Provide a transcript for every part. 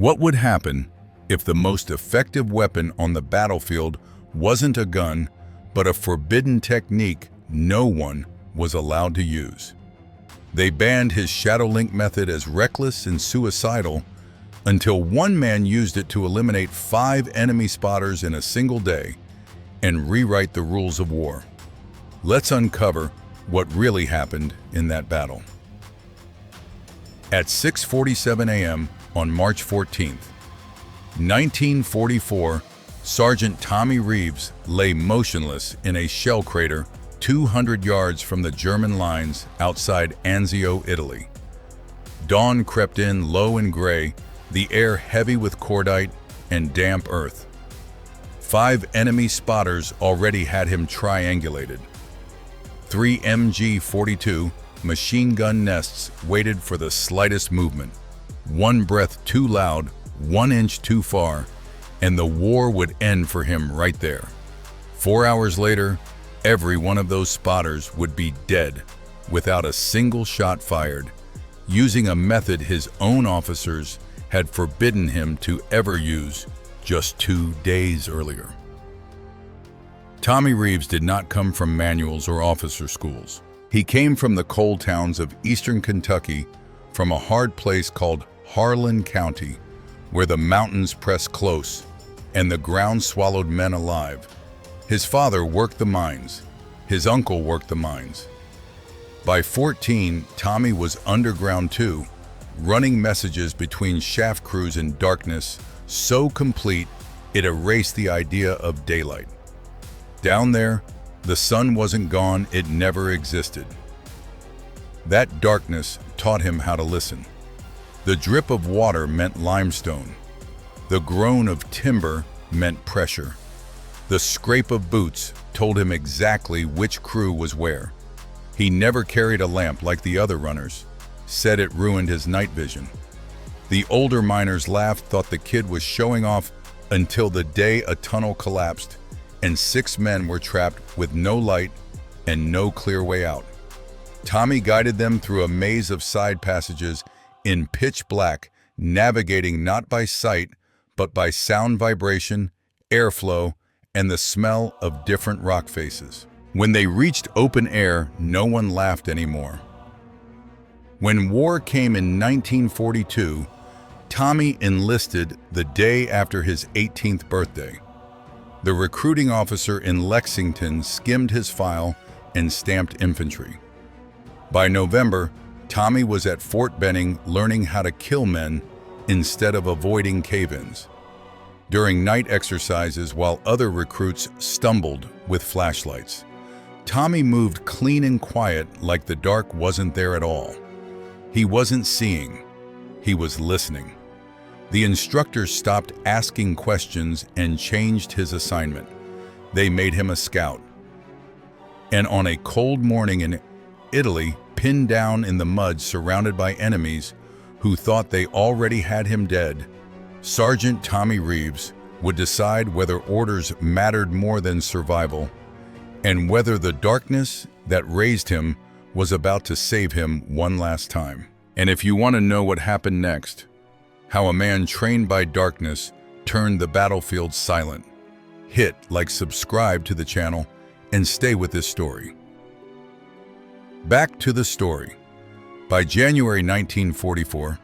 What would happen if the most effective weapon on the battlefield wasn't a gun, but a forbidden technique no one was allowed to use? They banned his shadow link method as reckless and suicidal until one man used it to eliminate 5 enemy spotters in a single day and rewrite the rules of war. Let's uncover what really happened in that battle. At 6:47 a.m. on March 14th, 1944, Sergeant Tommy Reeves lay motionless in a shell crater 200 yards from the German lines outside Anzio, Italy. Dawn crept in low and gray, the air heavy with cordite and damp earth. 5 enemy spotters already had him triangulated. 3 MG-42 machine gun nests waited for the slightest movement. One breath too loud, 1 inch too far, and the war would end for him right there. 4 hours later, every one of those spotters would be dead without a single shot fired, using a method his own officers had forbidden him to ever use just 2 days earlier. Tommy Reeves did not come from manuals or officer schools. He came from the coal towns of eastern Kentucky, from a hard place called Harlan County, where the mountains pressed close and the ground swallowed men alive. His father worked the mines. His uncle worked the mines. By 14, Tommy was underground too, running messages between shaft crews in darkness so complete it erased the idea of daylight. Down there, the sun wasn't gone, it never existed. That darkness taught him how to listen. The drip of water meant limestone. The groan of timber meant pressure. The scrape of boots told him exactly which crew was where. He never carried a lamp like the other runners, said it ruined his night vision. The older miners laughed, thought the kid was showing off, until the day a tunnel collapsed and 6 men were trapped with no light and no clear way out. Tommy guided them through a maze of side passages in pitch black, navigating not by sight, but by sound vibration, airflow, and the smell of different rock faces. When they reached open air, no one laughed anymore. When war came in 1942, Tommy enlisted the day after his 18th birthday. The recruiting officer in Lexington skimmed his file and stamped infantry. By November, Tommy was at Fort Benning learning how to kill men instead of avoiding cave-ins. During night exercises while other recruits stumbled with flashlights, Tommy moved clean and quiet like the dark wasn't there at all. He wasn't seeing, he was listening. The instructors stopped asking questions and changed his assignment. They made him a scout. And on a cold morning in Italy, pinned down in the mud surrounded by enemies who thought they already had him dead, Sergeant Tommy Reeves would decide whether orders mattered more than survival and whether the darkness that raised him was about to save him one last time. And if you want to know what happened next, how a man trained by darkness turned the battlefield silent, hit like subscribe to the channel and stay with this story. Back to the story. By January 1944,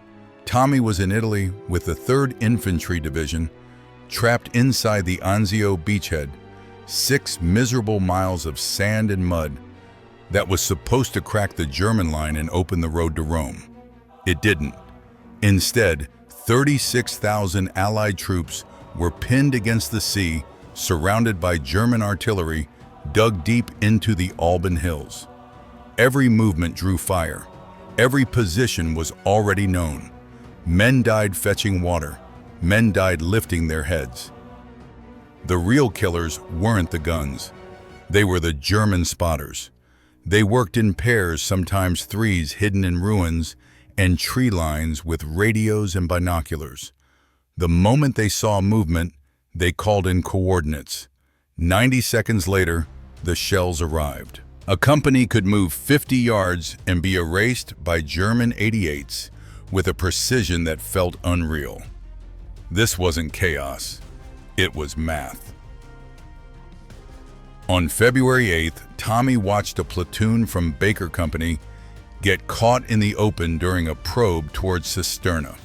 Tommy was in Italy with the 3rd Infantry Division, trapped inside the Anzio beachhead, 6 miserable miles of sand and mud that was supposed to crack the German line and open the road to Rome. It didn't. Instead, 36,000 Allied troops were pinned against the sea, surrounded by German artillery, dug deep into the Alban Hills. Every movement drew fire. Every position was already known. Men died fetching water. Men died lifting their heads. The real killers weren't the guns. They were the German spotters. They worked in pairs, sometimes 3s, hidden in ruins and tree lines with radios and binoculars. The moment they saw movement, they called in coordinates. 90 seconds later, the shells arrived. A company could move 50 yards and be erased by German 88s with a precision that felt unreal. This wasn't chaos. It was math. On February 8th, Tommy watched a platoon from Baker Company get caught in the open during a probe towards Cisterna.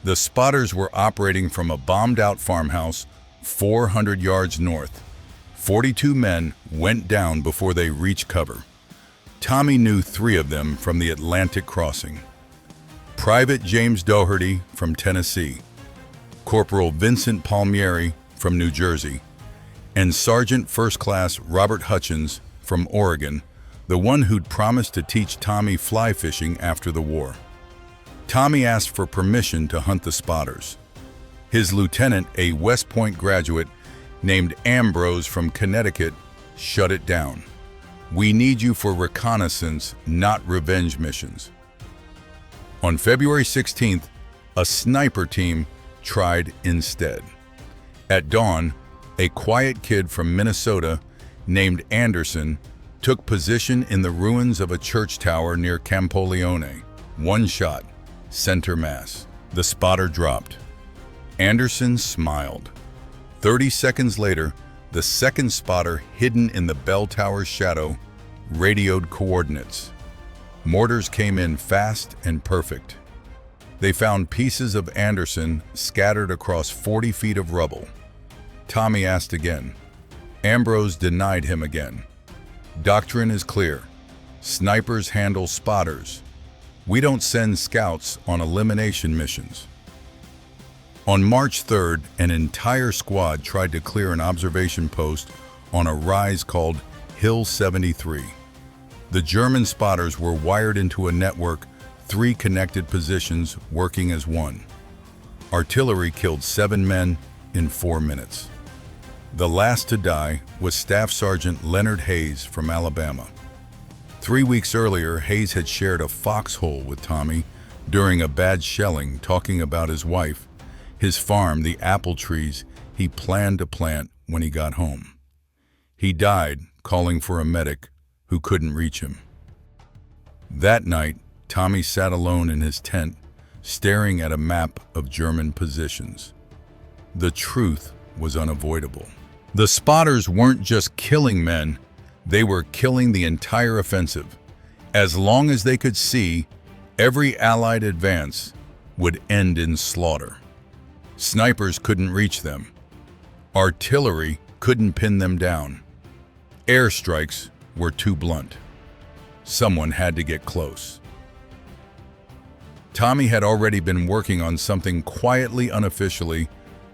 The spotters were operating from a bombed-out farmhouse 400 yards north. 42 men went down before they reached cover. Tommy knew 3 of them from the Atlantic crossing. Private James Doherty from Tennessee, Corporal Vincent Palmieri from New Jersey, and Sergeant First Class Robert Hutchins from Oregon, the one who'd promised to teach Tommy fly fishing after the war. Tommy asked for permission to hunt the spotters. His lieutenant, a West Point graduate named Ambrose from Connecticut, shut it down. "We need you for reconnaissance, not revenge missions." On February 16th, a sniper team tried instead. At dawn, a quiet kid from Minnesota named Anderson took position in the ruins of a church tower near Campoleone. One shot, center mass. The spotter dropped. Anderson smiled. 30 seconds later, the second spotter, hidden in the bell tower's shadow, radioed coordinates. Mortars came in fast and perfect. They found pieces of Anderson scattered across 40 feet of rubble. Tommy asked again. Ambrose denied him again. "Doctrine is clear. Snipers handle spotters. We don't send scouts on elimination missions." On March 3rd, an entire squad tried to clear an observation post on a rise called Hill 73. The German spotters were wired into a network, 3 connected positions working as one. Artillery killed 7 men in 4 minutes. The last to die was Staff Sergeant Leonard Hayes from Alabama. 3 weeks earlier, Hayes had shared a foxhole with Tommy during a bad shelling, talking about his wife, his farm, the apple trees he planned to plant when he got home. He died calling for a medic who couldn't reach him. That night, Tommy sat alone in his tent, staring at a map of German positions. The truth was unavoidable. The spotters weren't just killing men, they were killing the entire offensive. As long as they could see, every Allied advance would end in slaughter. Snipers couldn't reach them. Artillery couldn't pin them down. Airstrikes were too blunt. Someone had to get close. Tommy had already been working on something quietly, unofficially,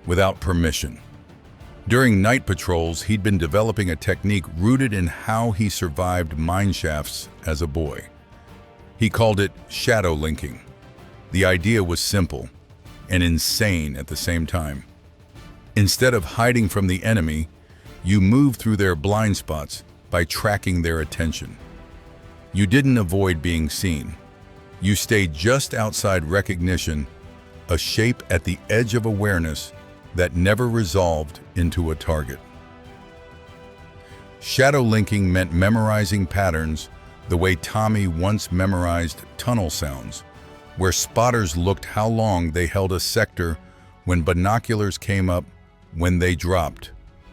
without permission. During night patrols, he'd been developing a technique rooted in how he survived mine shafts as a boy. He called it shadow linking. The idea was simple and insane at the same time. Instead of hiding from the enemy, you moved through their blind spots by tracking their attention. You didn't avoid being seen. You stayed just outside recognition, a shape at the edge of awareness that never resolved into a target. Shadow linking meant memorizing patterns the way Tommy once memorized tunnel sounds, where spotters looked how long they held a sector when binoculars came up, when they dropped,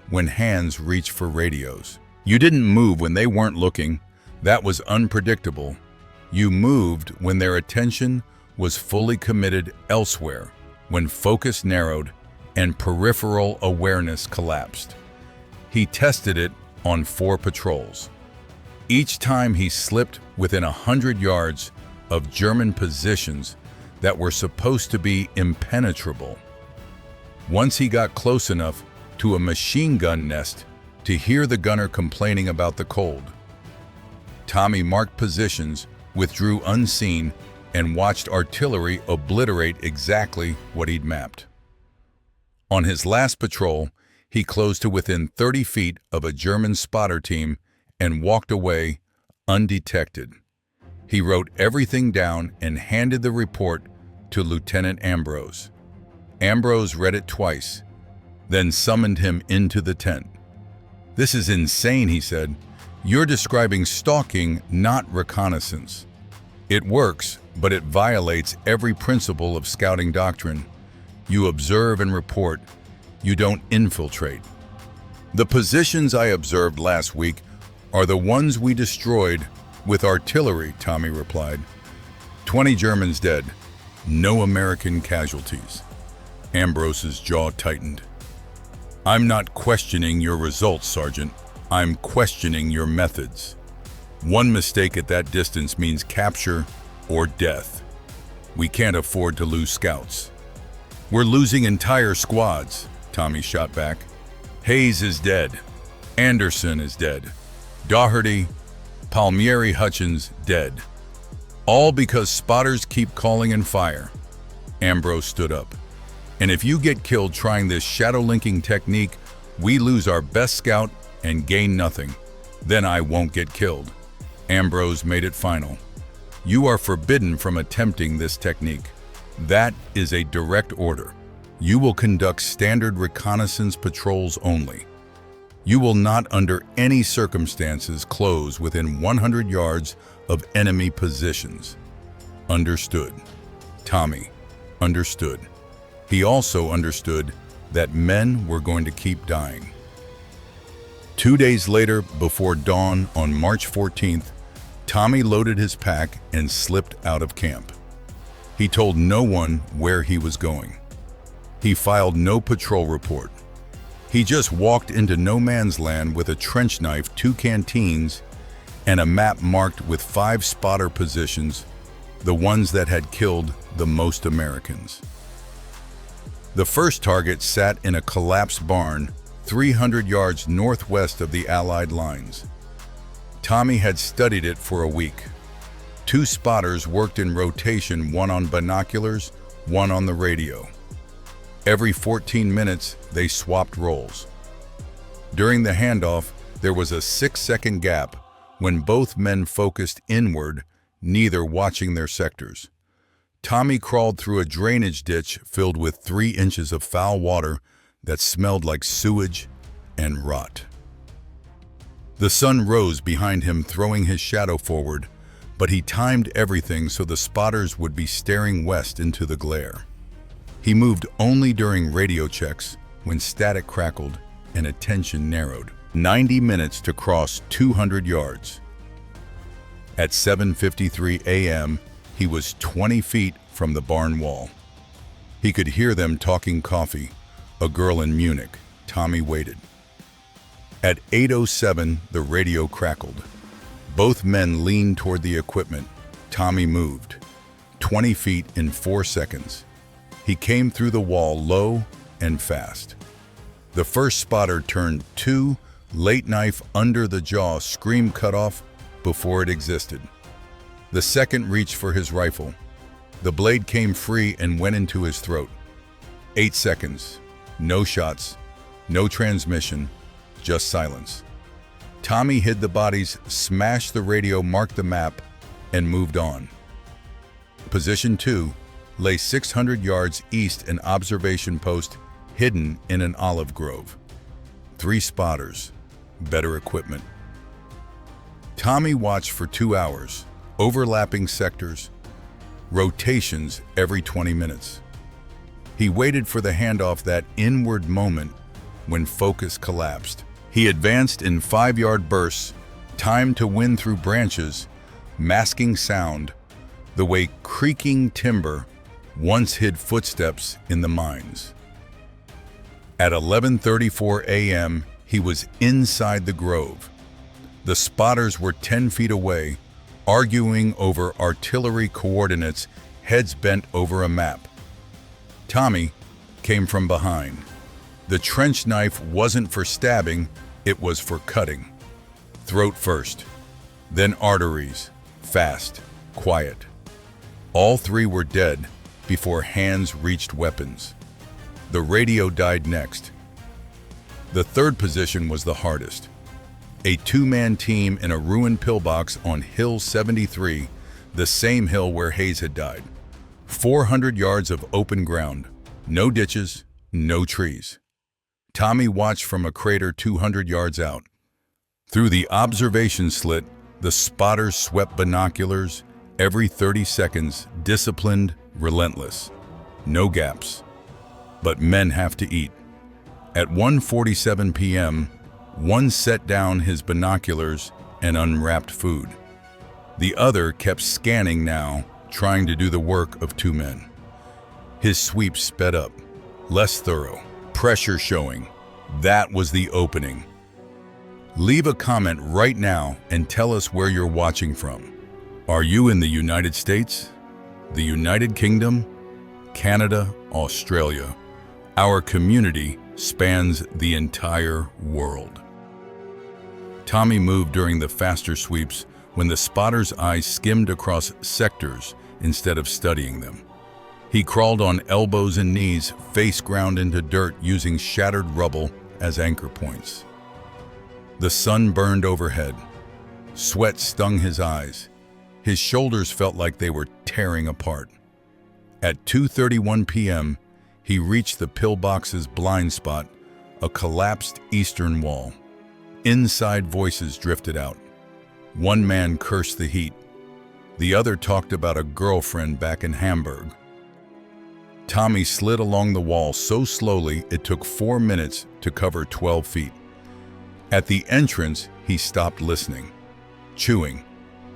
when hands reached for radios. You didn't move when they weren't looking. That was unpredictable. You moved when their attention was fully committed elsewhere, when focus narrowed and peripheral awareness collapsed. He tested it on 4 patrols. Each time he slipped within 100 yards of German positions that were supposed to be impenetrable. Once he got close enough to a machine gun nest to hear the gunner complaining about the cold, Tommy marked positions, withdrew unseen, and watched artillery obliterate exactly what he'd mapped. On his last patrol, he closed to within 30 feet of a German spotter team and walked away undetected. He wrote everything down and handed the report to Lieutenant Ambrose. Ambrose read it twice, then summoned him into the tent. "This is insane," he said. "You're describing stalking, not reconnaissance. It works, but it violates every principle of scouting doctrine. You observe and report. You don't infiltrate. The positions I observed last week are the ones we destroyed with artillery, Tommy replied. 20 Germans dead. No American casualties. Ambrose's jaw tightened. I'm not questioning your results, Sergeant. I'm questioning your methods. One mistake at that distance means capture or death. We can't afford to lose scouts. We're losing entire squads, Tommy shot back. Hayes is dead. Anderson is dead. Doherty, Palmieri, Hutchins, dead. All because spotters keep calling and fire. Ambrose stood up. And if you get killed trying this shadow linking technique, we lose our best scout and gain nothing. Then I won't get killed. Ambrose made it final. You are forbidden from attempting this technique. That is a direct order. You will conduct standard reconnaissance patrols only. You will not under any circumstances close within 100 yards of enemy positions. Understood. Tommy understood. He also understood that men were going to keep dying. 2 days later, before dawn on March 14th, Tommy loaded his pack and slipped out of camp. He told no one where he was going. He filed no patrol report. He just walked into no man's land with a trench knife, 2 canteens, and a map marked with 5 spotter positions, the ones that had killed the most Americans. The first target sat in a collapsed barn 300 yards northwest of the Allied lines. Tommy had studied it for a week. 2 spotters worked in rotation, one on binoculars, one on the radio. Every 14 minutes, they swapped roles. During the handoff, there was a 6-second gap when both men focused inward, neither watching their sectors. Tommy crawled through a drainage ditch filled with 3 inches of foul water that smelled like sewage and rot. The sun rose behind him, throwing his shadow forward, but he timed everything so the spotters would be staring west into the glare. He moved only during radio checks when static crackled and attention narrowed. 90 minutes to cross 200 yards. At 7:53 a.m., he was 20 feet from the barn wall. He could hear them talking coffee, a girl in Munich. Tommy waited. At 8:07, the radio crackled. Both men leaned toward the equipment. Tommy moved. 20 feet in 4 seconds. He came through the wall low and fast. The first spotter turned 2, late knife under the jaw, scream cut off before it existed. The second reached for his rifle. The blade came free and went into his throat. 8 seconds. No shots, no transmission, just silence. Tommy hid the bodies, smashed the radio, marked the map, and moved on. Position 2 lay 600 yards east, an observation post hidden in an olive grove. 3 spotters, better equipment. Tommy watched for 2 hours, overlapping sectors, rotations every 20 minutes. He waited for the handoff, that inward moment when focus collapsed. He advanced in 5-yard bursts, timed to win through branches, masking sound, the way creaking timber once hid footsteps in the mines. At 11:34 a.m., he was inside the grove. The spotters were 10 feet away, arguing over artillery coordinates, heads bent over a map. Tommy came from behind. The trench knife wasn't for stabbing, it was for cutting. Throat first, then arteries, fast, quiet. All 3 were dead before hands reached weapons. The radio died next. The third position was the hardest. A 2-man team in a ruined pillbox on Hill 73, the same hill where Hayes had died. 400 yards of open ground, no ditches, no trees. Tommy watched from a crater 200 yards out. Through the observation slit, the spotters swept binoculars every 30 seconds, disciplined, relentless. No gaps. But men have to eat. At 1:47 p.m., one set down his binoculars and unwrapped food. The other kept scanning now, trying to do the work of two men. His sweep sped up, less thorough, pressure showing. That was the opening. Leave a comment right now and tell us where you're watching from. Are you in the United States, the United Kingdom, Canada, Australia? Our community spans the entire world. Tommy moved during the faster sweeps when the spotter's eyes skimmed across sectors instead of studying them. He crawled on elbows and knees, face ground into dirt, using shattered rubble as anchor points. The sun burned overhead. Sweat stung his eyes. His shoulders felt like they were tearing apart. At 2:31 p.m., he reached the pillbox's blind spot, a collapsed eastern wall. Inside, voices drifted out. One man cursed the heat. The other talked about a girlfriend back in Hamburg. Tommy slid along the wall so slowly it took 4 minutes to cover 12 feet. At the entrance, he stopped listening, chewing,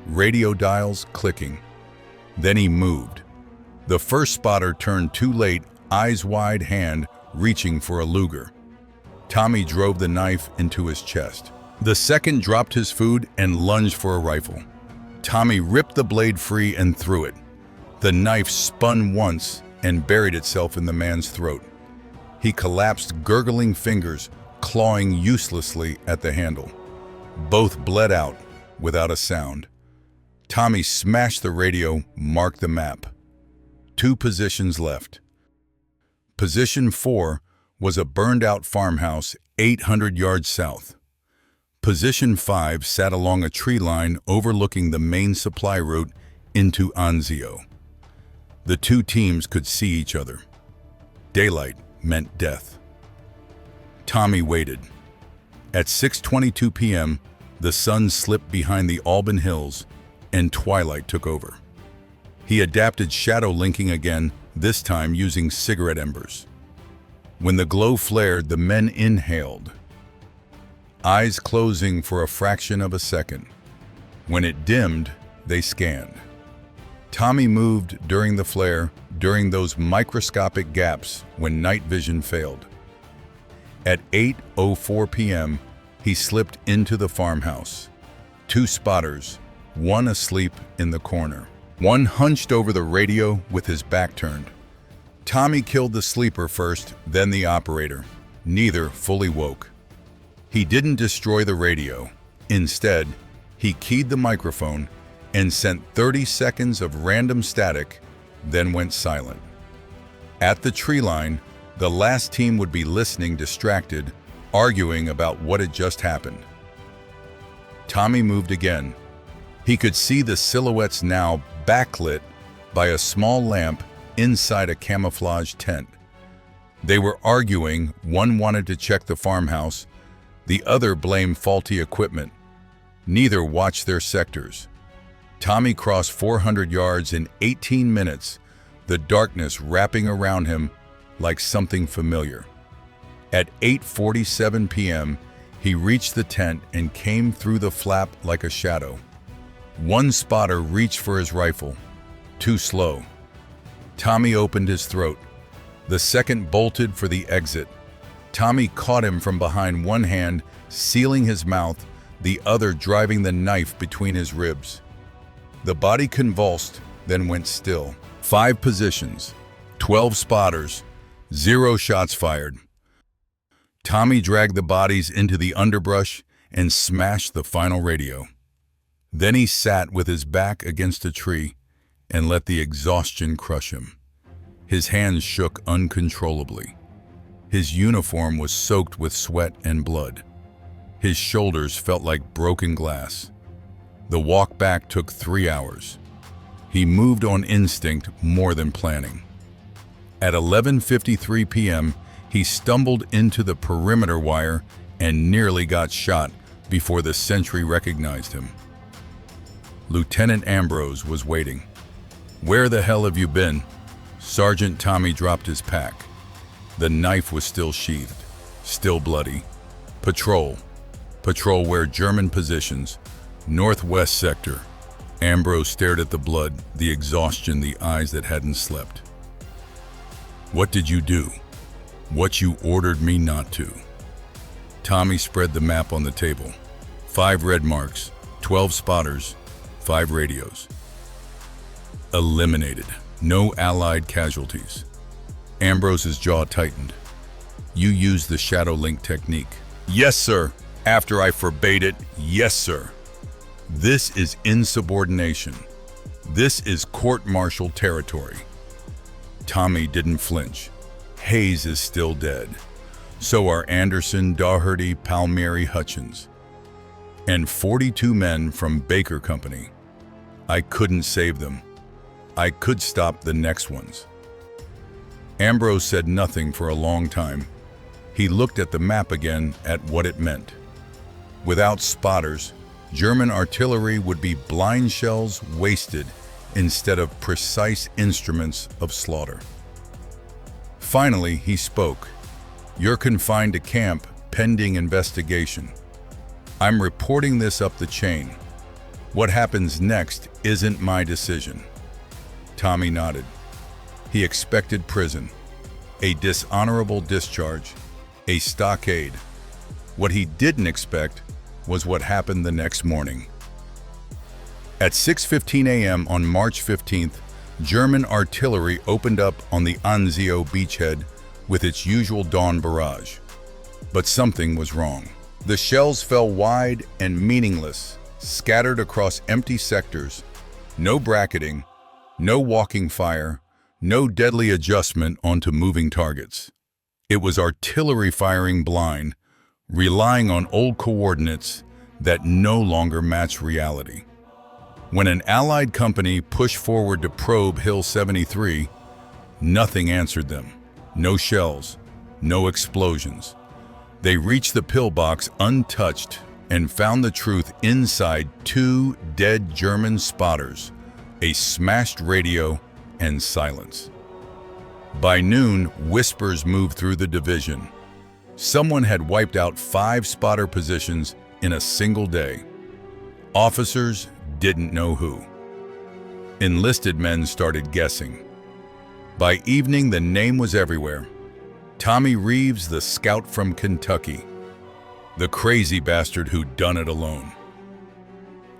radio dials clicking. Then he moved. The first spotter turned too late, eyes wide, hand reaching for a Luger. Tommy drove the knife into his chest. The second dropped his food and lunged for a rifle. Tommy ripped the blade free and threw it. The knife spun once and buried itself in the man's throat. He collapsed, gurgling fingers, clawing uselessly at the handle. Both bled out without a sound. Tommy smashed the radio, marked the map. 2 positions left. Position 4 was a burned-out farmhouse 800 yards south. Position 5 sat along a tree line overlooking the main supply route into Anzio. The 2 teams could see each other. Daylight meant death. Tommy waited. At 6:22 p.m., the sun slipped behind the Alban Hills and twilight took over. He adapted shadow linking again, this time using cigarette embers. When the glow flared, the men inhaled, eyes closing for a fraction of a second. When it dimmed, they scanned. Tommy moved during the flare, during those microscopic gaps when night vision failed. At 8:04 p.m., he slipped into the farmhouse. 2 spotters, one asleep in the corner. One hunched over the radio with his back turned. Tommy killed the sleeper first, then the operator. Neither fully woke. He didn't destroy the radio. Instead, he keyed the microphone and sent 30 seconds of random static, then went silent. At the tree line, the last team would be listening, distracted, arguing about what had just happened. Tommy moved again. He could see the silhouettes now backlit by a small lamp inside a camouflage tent. They were arguing. One wanted to check the farmhouse, the other blamed faulty equipment. Neither watched their sectors. Tommy crossed 400 yards in 18 minutes, the darkness wrapping around him like something familiar. At 8:47 p.m., he reached the tent and came through the flap like a shadow. One spotter reached for his rifle. Too slow. Tommy opened his throat. The second bolted for the exit. Tommy caught him from behind, one hand sealing his mouth, the other driving the knife between his ribs. The body convulsed, then went still. 5 positions, 12 spotters, 0 shots fired. Tommy dragged the bodies into the underbrush and smashed the final radio. Then he sat with his back against a tree and let the exhaustion crush him. His hands shook uncontrollably. His uniform was soaked with sweat and blood. His shoulders felt like broken glass. The walk back took 3 hours. He moved on instinct more than planning. At 11:53 p.m., he stumbled into the perimeter wire and nearly got shot before the sentry recognized him. Lieutenant Ambrose was waiting. "Where the hell have you been?" Sergeant Tommy dropped his pack. The knife was still sheathed, still bloody. Patrol. Patrol where German positions. Northwest sector. Ambrose stared at the blood, the exhaustion, the eyes that hadn't slept. What did you do? What you ordered me not to. Tommy spread the map on the table. 5 red marks, 12 spotters, 5 radios. Eliminated. No Allied casualties. Ambrose's jaw tightened. You used the shadow link technique. Yes, sir. After I forbade it, yes, sir. This is insubordination. This is court-martial territory. Tommy didn't flinch. Hayes is still dead. So are Anderson, Daugherty, Palmieri, Hutchins. And 42 men from Baker Company. I couldn't save them. I could stop the next ones. Ambrose said nothing for a long time. He looked at the map again, at what it meant. Without spotters, German artillery would be blind shells wasted instead of precise instruments of slaughter. Finally, he spoke. You're confined to camp pending investigation. I'm reporting this up the chain. What happens next isn't my decision. Tommy nodded. He expected prison, a dishonorable discharge, a stockade. What he didn't expect was what happened the next morning. At 6:15 a.m. on March 15th, German artillery opened up on the Anzio beachhead with its usual dawn barrage. But something was wrong. The shells fell wide and meaningless, scattered across empty sectors. No bracketing, no walking fire, no deadly adjustment onto moving targets. It was artillery firing blind, relying on old coordinates that no longer matched reality. When an Allied company pushed forward to probe Hill 73, nothing answered them. No shells, no explosions. They reached the pillbox untouched and found the truth inside 2 dead German spotters, a smashed radio, and silence. By noon, whispers moved through the division. Someone had wiped out 5 spotter positions in a single day. Officers didn't know who. Enlisted men started guessing. By evening, the name was everywhere. Tommy Reeves, the scout from Kentucky. The crazy bastard who'd done it alone.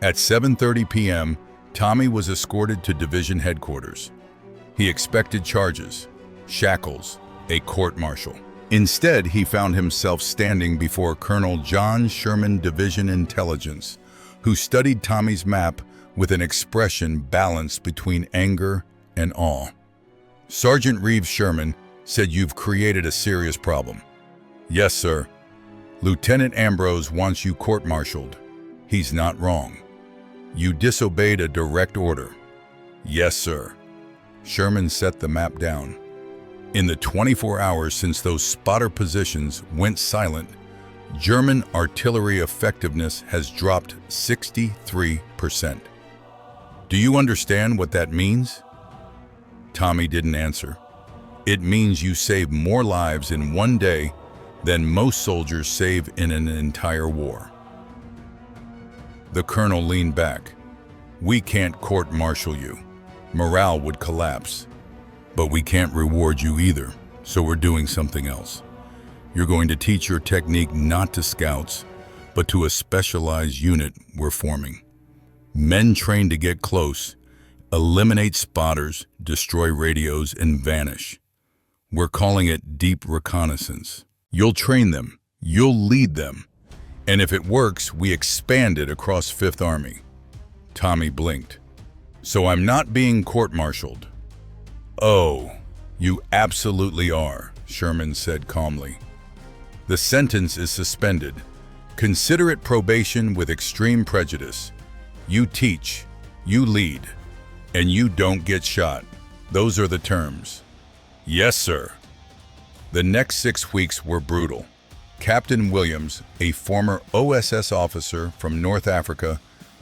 At 7:30 p.m., Tommy was escorted to division headquarters. He expected charges, shackles, a court-martial. Instead, he found himself standing before Colonel John Sherman Division Intelligence, who studied Tommy's map with an expression balanced between anger and awe. Sergeant Reeves Sherman said, "You've created a serious problem." "Yes, sir. Lieutenant Ambrose wants you court-martialed." "He's not wrong." "You disobeyed a direct order." "Yes, sir." Sherman set the map down. In the 24 hours since those spotter positions went silent, German artillery effectiveness has dropped 63%. Do you understand what that means? Tommy didn't answer. It means you save more lives in one day than most soldiers save in an entire war. The colonel leaned back. "We can't court-martial you. Morale would collapse. But we can't reward you either, so we're doing something else. You're going to teach your technique not to scouts, but to a specialized unit we're forming. Men trained to get close, eliminate spotters, destroy radios, and vanish. We're calling it deep reconnaissance. You'll train them, you'll lead them, and if it works, we expand it across Fifth Army." Tommy blinked. "So I'm not being court-martialed?" "Oh, you absolutely are," Sherman said calmly. "The sentence is suspended. Consider it probation with extreme prejudice. You teach, you lead, and you don't get shot. Those are the terms." "Yes, sir." The next 6 weeks were brutal. Captain Williams, a former OSS officer from North Africa,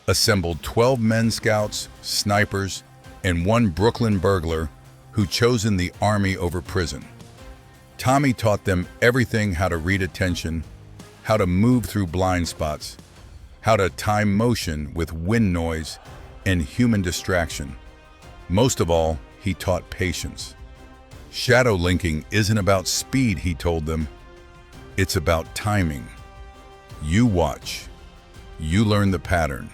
assembled 12 men scouts, snipers, and 1 Brooklyn burglar who chosen the army over prison. Tommy taught them everything: how to read attention, how to move through blind spots, how to time motion with wind noise and human distraction. Most of all, he taught patience. Shadow linking isn't about speed, he told them. It's about timing. You watch, you learn the pattern,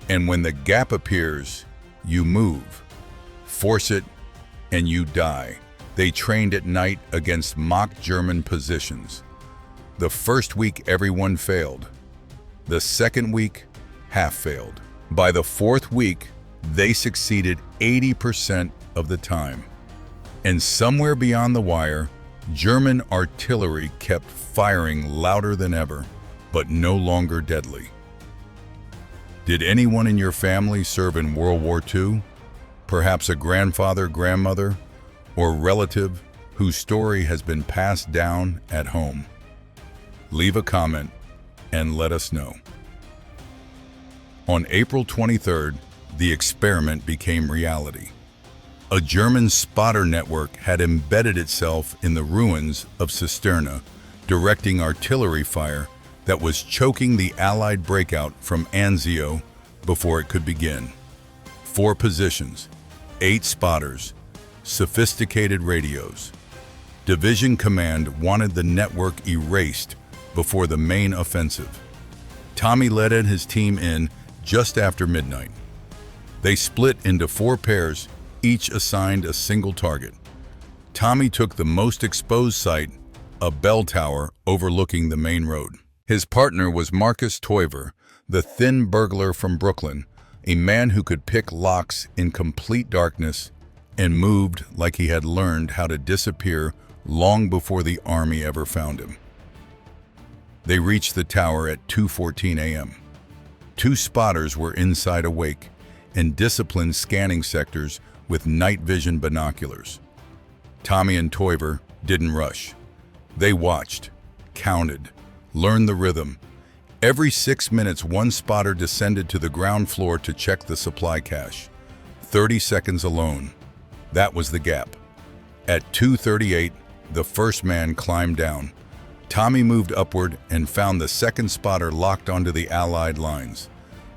and when the gap appears, you move. Force it, and you die. They trained at night against mock German positions. The first week, everyone failed. The second week, half failed. By the fourth week, they succeeded 80% of the time. And somewhere beyond the wire, German artillery kept firing louder than ever, but no longer deadly. Did anyone in your family serve in World War II? Perhaps a grandfather, grandmother, or relative whose story has been passed down at home? Leave a comment and let us know. On April 23rd, the experiment became reality. A German spotter network had embedded itself in the ruins of Cisterna, directing artillery fire that was choking the Allied breakout from Anzio before it could begin. 4 positions, 8 spotters, sophisticated radios. Division Command wanted the network erased before the main offensive. Tommy led his team in just after midnight. They split into 4 pairs, each assigned a single target. Tommy took the most exposed site, a bell tower overlooking the main road. His partner was Marcus Toiver, the thin burglar from Brooklyn, a man who could pick locks in complete darkness and moved like he had learned how to disappear long before the army ever found him. They reached the tower at 2:14 a.m. 2 spotters were inside awake and disciplined scanning sectors with night vision binoculars. Tommy and Toiver didn't rush. They watched, counted, learned the rhythm. Every 6 minutes, 1 spotter descended to the ground floor to check the supply cache. 30 seconds alone. That was the gap. At 2:38, the first man climbed down. Tommy moved upward and found the second spotter locked onto the Allied lines.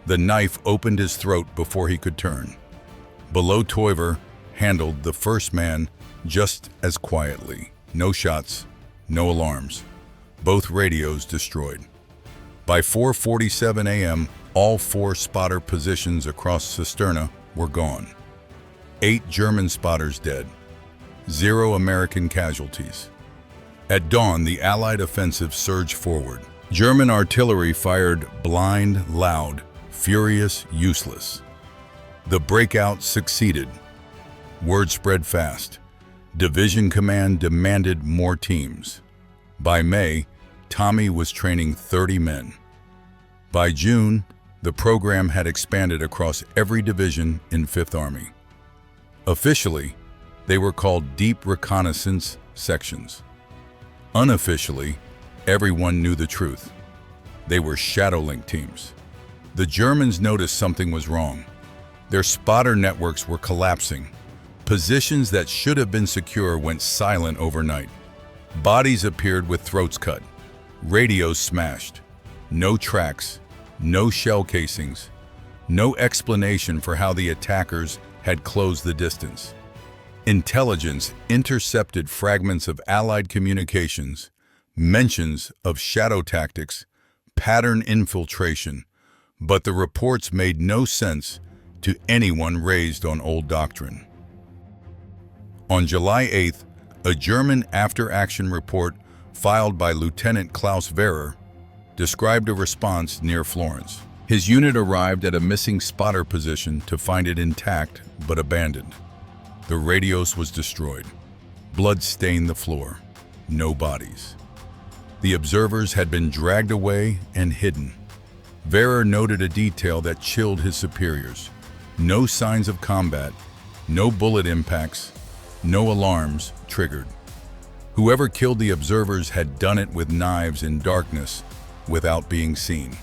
The knife opened his throat before he could turn. Below, Toiver handled the first man just as quietly. No shots, no alarms. Both radios destroyed. By 4:47 a.m., all 4 spotter positions across Cisterna were gone. 8 German spotters dead. 0 American casualties. At dawn, the Allied offensive surged forward. German artillery fired blind, loud, furious, useless. The breakout succeeded. Word spread fast. Division Command demanded more teams. By May, Tommy was training 30 men. By June, the program had expanded across every division in 5th Army. Officially, they were called Deep Reconnaissance Sections. Unofficially, everyone knew the truth. They were shadow link teams. The Germans noticed something was wrong. Their spotter networks were collapsing. Positions that should have been secure went silent overnight. Bodies appeared with throats cut, radios smashed. No tracks, no shell casings, no explanation for how the attackers had closed the distance. Intelligence intercepted fragments of Allied communications, mentions of shadow tactics, pattern infiltration, but the reports made no sense to anyone raised on old doctrine. On July 8th, a German after-action report filed by Lieutenant Klaus Wehrer described a response near Florence. His unit arrived at a missing spotter position to find it intact but abandoned. The radios was destroyed. Blood stained the floor. No bodies. The observers had been dragged away and hidden. Wehrer noted a detail that chilled his superiors. No signs of combat, no bullet impacts, no alarms triggered. Whoever killed the observers had done it with knives in darkness without being seen.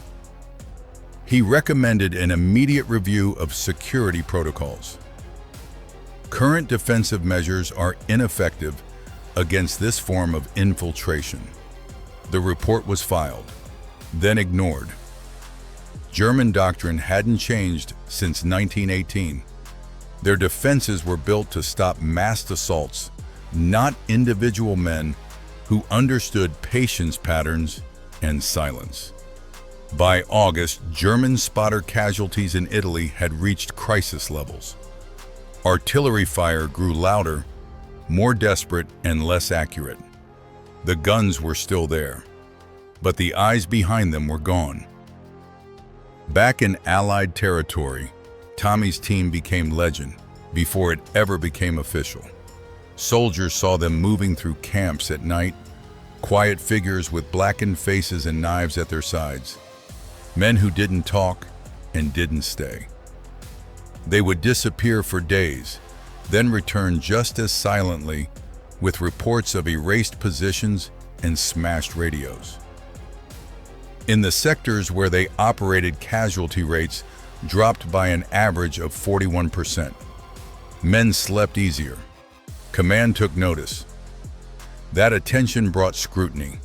He recommended an immediate review of security protocols. Current defensive measures are ineffective, against this form of infiltration. The report was filed, then ignored. German doctrine hadn't changed since 1918. Their defenses were built to stop massed assaults, not individual men who understood patience patterns and silence. By August, German spotter casualties in Italy had reached crisis levels. Artillery fire grew louder, more desperate, and less accurate. The guns were still there, but the eyes behind them were gone. Back in Allied territory, Tommy's team became legend before it ever became official. Soldiers saw them moving through camps at night, quiet figures with blackened faces and knives at their sides. Men who didn't talk and didn't stay. They would disappear for days, then return just as silently with reports of erased positions and smashed radios. In the sectors where they operated, casualty rates dropped by an average of 41%. Men slept easier. Command took notice. That attention brought scrutiny.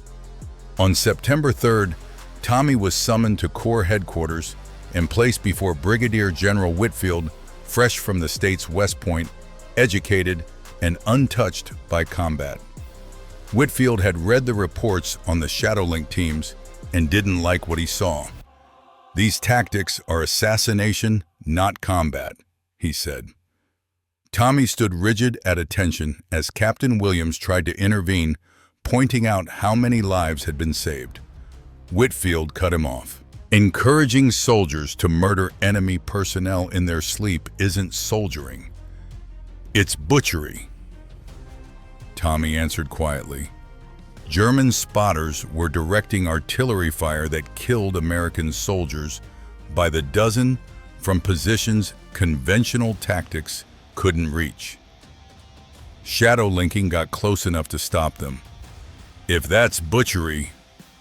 On September 3rd, Tommy was summoned to Corps headquarters and placed before Brigadier General Whitfield, fresh from the state's West Point, educated and untouched by combat. Whitfield had read the reports on the Shadowlink teams and didn't like what he saw. "These tactics are assassination, not combat," he said. Tommy stood rigid at attention as Captain Williams tried to intervene, pointing out how many lives had been saved. Whitfield cut him off. "Encouraging soldiers to murder enemy personnel in their sleep isn't soldiering. It's butchery." Tommy answered quietly. German spotters were directing artillery fire that killed American soldiers by the dozen from positions conventional tactics couldn't reach. Shadowlinking got close enough to stop them. "If that's butchery,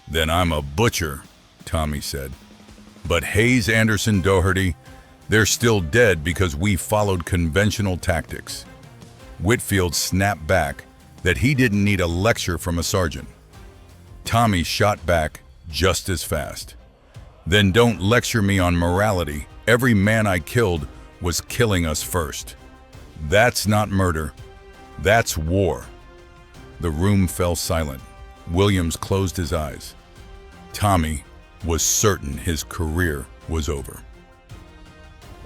then I'm a butcher," Tommy said. "But Hayes, Anderson, Doherty, they're still dead because we followed conventional tactics." Whitfield snapped back that he didn't need a lecture from a sergeant. Tommy shot back just as fast. "Then don't lecture me on morality. Every man I killed was killing us first. That's not murder. That's war." The room fell silent. Williams closed his eyes. Tommy was certain his career was over.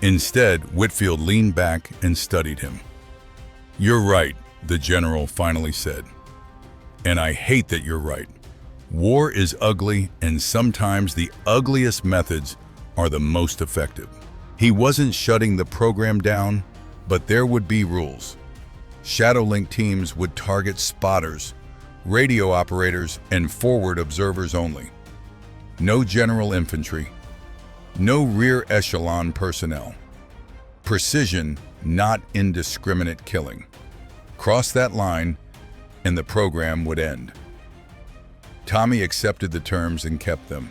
Instead, Whitfield leaned back and studied him. "You're right," the general finally said. "And I hate that you're right. War is ugly, and sometimes the ugliest methods are the most effective." He wasn't shutting the program down, but there would be rules. Shadowlink teams would target spotters, radio operators, and forward observers only. No general infantry. No rear echelon personnel. Precision, not indiscriminate killing. Cross that line, and the program would end. Tommy accepted the terms and kept them.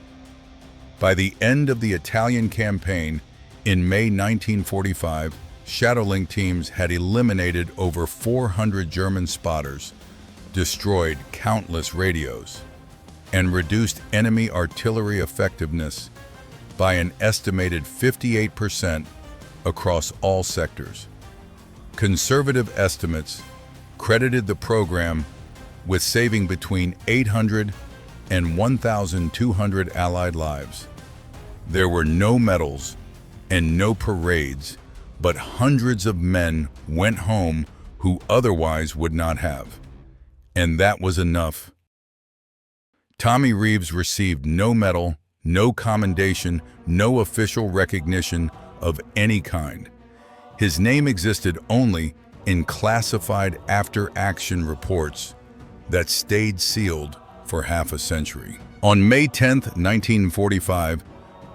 By the end of the Italian campaign, in May 1945, Shadowlink teams had eliminated over 400 German spotters, destroyed countless radios, and reduced enemy artillery effectiveness by an estimated 58% across all sectors. Conservative estimates credited the program with saving between 800 and 1,200 Allied lives. There were no medals and no parades, but hundreds of men went home who otherwise would not have. And that was enough. Tommy Reeves received no medal, no commendation, no official recognition of any kind. His name existed only in classified after-action reports that stayed sealed for half a century. On May 10, 1945,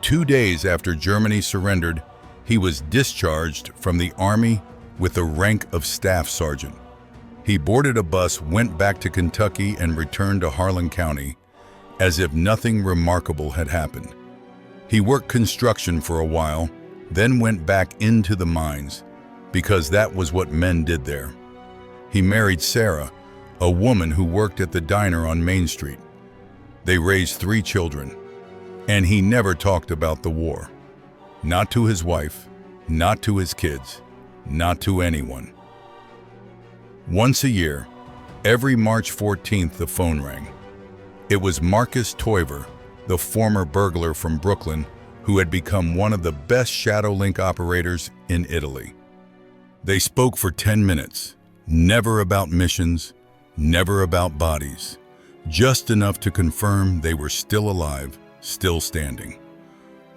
2 days after Germany surrendered, he was discharged from the Army with the rank of Staff Sergeant. He boarded a bus, went back to Kentucky, and returned to Harlan County as if nothing remarkable had happened. He worked construction for a while, then went back into the mines, because that was what men did there. He married Sarah, a woman who worked at the diner on Main Street. They raised 3 children, and he never talked about the war. Not to his wife, not to his kids, not to anyone. Once a year, every March 14th, the phone rang. It was Marcus Toiver, the former burglar from Brooklyn, who had become one of the best Shadowlink operators in Italy. They spoke for 10 minutes, never about missions, never about bodies, just enough to confirm they were still alive, still standing.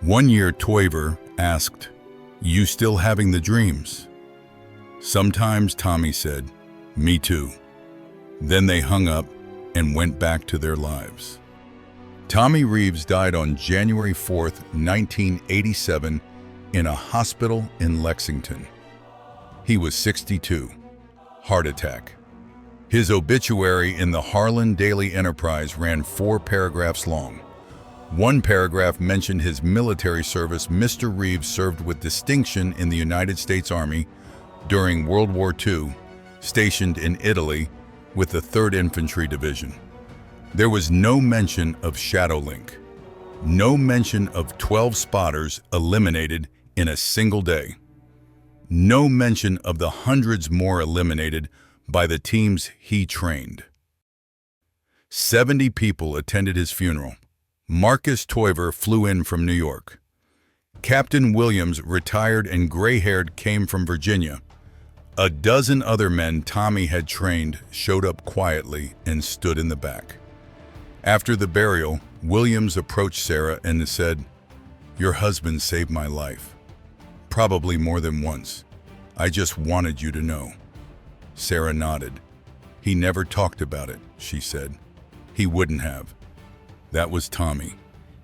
One year, Toiver asked, "You still having the dreams?" Sometimes, Tommy said, "Me too." Then they hung up and went back to their lives. Tommy Reeves died on January 4th, 1987, in a hospital in Lexington. He was 62. Heart attack. His obituary in the Harlan Daily Enterprise ran 4 paragraphs long. One paragraph mentioned his military service. Mr. Reeves served with distinction in the United States Army during World War II, stationed in Italy with the 3rd Infantry Division. There was no mention of Shadowlink, no mention of 12 spotters eliminated in a single day, no mention of the hundreds more eliminated by the teams he trained. 70 people attended his funeral. Marcus Toiver flew in from New York. Captain Williams, retired and gray-haired, came from Virginia. A dozen other men Tommy had trained showed up quietly and stood in the back. After the burial, Williams approached Sarah and said, "Your husband saved my life. Probably more than once. I just wanted you to know." Sarah nodded. "He never talked about it," she said. "He wouldn't have." That was Tommy.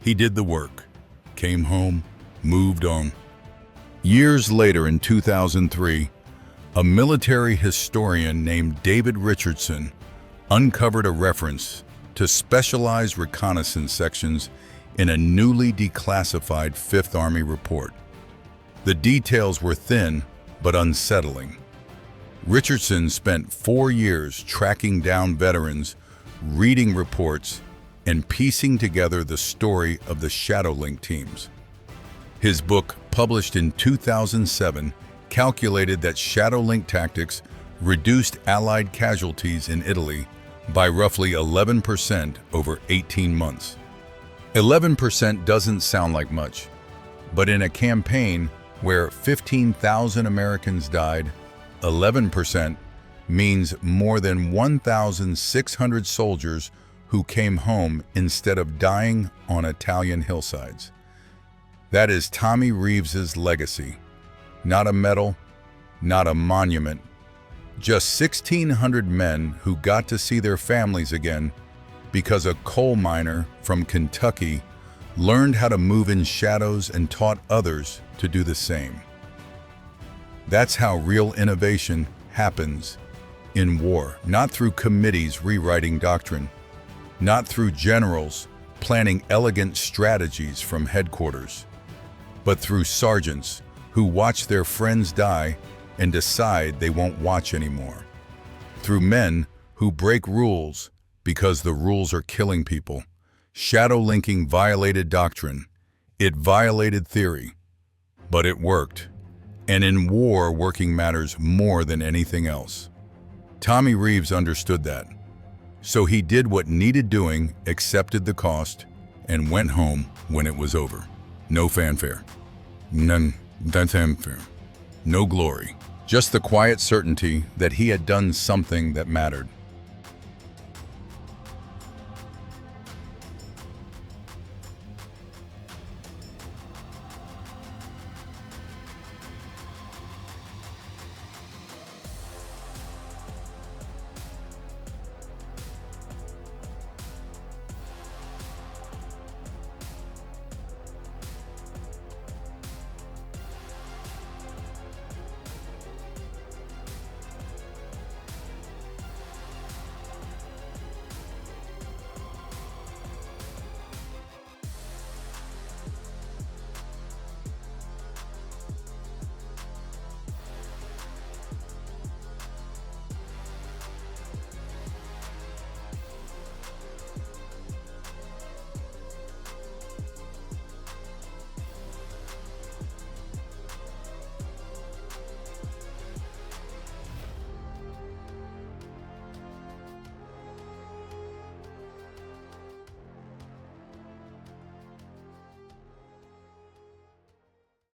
He did the work, came home, moved on. Years later, in 2003, a military historian named David Richardson uncovered a reference to specialized reconnaissance sections in a newly declassified Fifth Army report. The details were thin but unsettling. Richardson spent 4 years tracking down veterans, reading reports, and piecing together the story of the Shadowlink teams. His book, published in 2007, calculated that Shadowlink tactics reduced Allied casualties in Italy by roughly 11% over 18 months. 11% doesn't sound like much, but in a campaign where 15,000 Americans died, 11% means more than 1,600 soldiers who came home instead of dying on Italian hillsides. That is Tommy Reeves's legacy. Not a medal, not a monument, just 1,600 men who got to see their families again because a coal miner from Kentucky learned how to move in shadows and taught others to do the same. That's how real innovation happens in war, not through committees rewriting doctrine, not through generals planning elegant strategies from headquarters, but through sergeants who watch their friends die and decide they won't watch anymore. Through men who break rules because the rules are killing people. Shadowlinking violated doctrine. It violated theory. But it worked. And in war, working matters more than anything else. Tommy Reeves understood that. So he did what needed doing, accepted the cost, and went home when it was over. No fanfare. None. That's fanfare. No glory. Just the quiet certainty that he had done something that mattered.